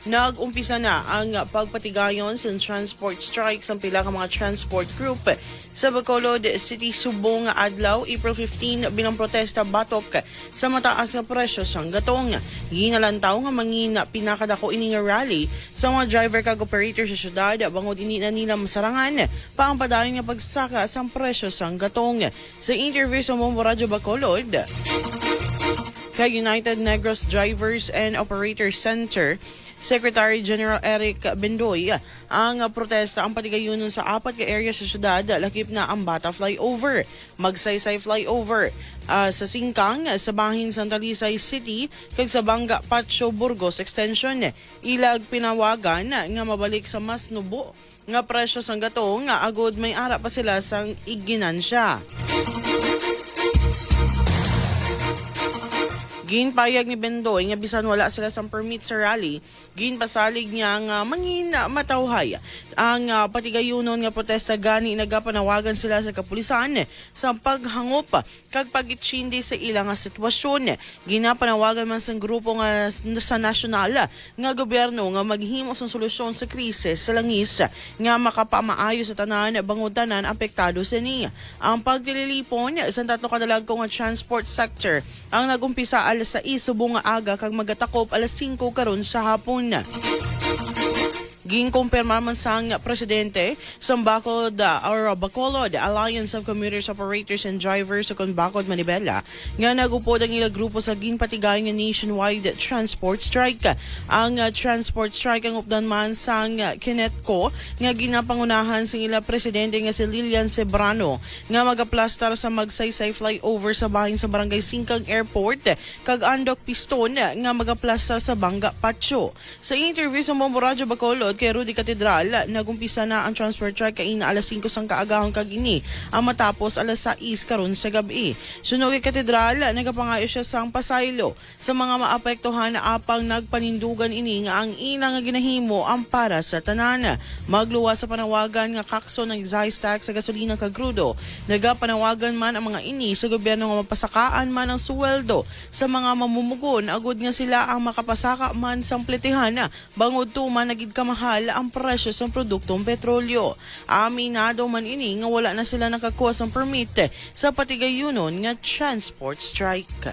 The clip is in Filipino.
Nag-umpisa na ang pagpatigayon sa transport strike sa pila ka mga transport group sa Bacolod City, subong adlaw April 15 bilang protesta batok sa mataas nga presyo sa gatong. Ginalantaw nga mangin pinakadako ini nga rally sa mga driver kag operator sa syudad bangod ini na nila masarangan pa ang padayon nga pagsaka sa presyo sa gatong. Sa interview sa Mombo Radyo Bacolod kay United Negros Drivers and Operators Center, Secretary General Eric Bendoy, ang protesta ang patigayunon sa apat ka area sa syudad, lakip na ang Bata Flyover, Magsaysay Flyover, sa Singkang, sa Bahin Santa Lisay City, kag sa Banga Pacho Burgos Extension. Ilag pinawagan nga mabalik sa mas nubo nga presyo sang gatong nga agod may ara pa sila sang iginansya. Ginpayag ni Bendoy nga bisan wala sila sa permit sa rally, ginpasalig niya nga mangin matawhay ang patigayunon nga protesta gani nagapanawagan sila sa kapulisan sa paghangop kag pagitsindi sa ilang sitwasyon. Ginapanawagan man sa grupo nga sa nasyonal nga gobyerno nga maghimo sa solusyon sa krisis sa langis nga makapamaayo sa tanan bangod tanan apektado sa niya. Ang pagtililipon sa tatlo kadalagko nga transport sector ang nagumpisa alas 6 subong nga aga kag magatakop alas 5 karon sa hapon. Ginkumpirma man sang presidente sa Bacolod Alliance of Commuters, Operators and Drivers sa Bacod, Manibela nga nagupod ang ilang grupo sa ginpatigayon nga nationwide transport strike. Ang transport strike ang updan man sang Kinetco nga ginapangunahan sa ila presidente nga si Lilian Cebrano nga magaplastar sa Magsaysay Flyover sa bahin sa Barangay Singkang Airport kag Andok Piston nga magaplastar sa Banga Pacho. Sa interview sa Mombo Radyo Bacolod kay Rudy Catedral, nagumpisa na ang transport strike kaina alas 5 sang kaagahon kagini ang matapos alas 6 karon sa gabi. Sunog kay Catedral, nagapangayo siya sang pasaylo sa mga maapektuhan na apang nagpanindugan ini nga ang ilang nga ginahimo ang para sa tanan. Magluwas sa panawagan nga kakso ng excise tax sa gasolina kag krudo. Nagapanawagan man ang mga ini sa gobyerno nga mapasakaan man ang suweldo sa mga mamumugon agud nga sila ang makapasaka man sang pletihan bangod tuman nagid kamahal ang presyo sa produktong petrolyo. Aminado man ini nga wala na sila nakakuha ng permit sa patigayunon nga transport strike.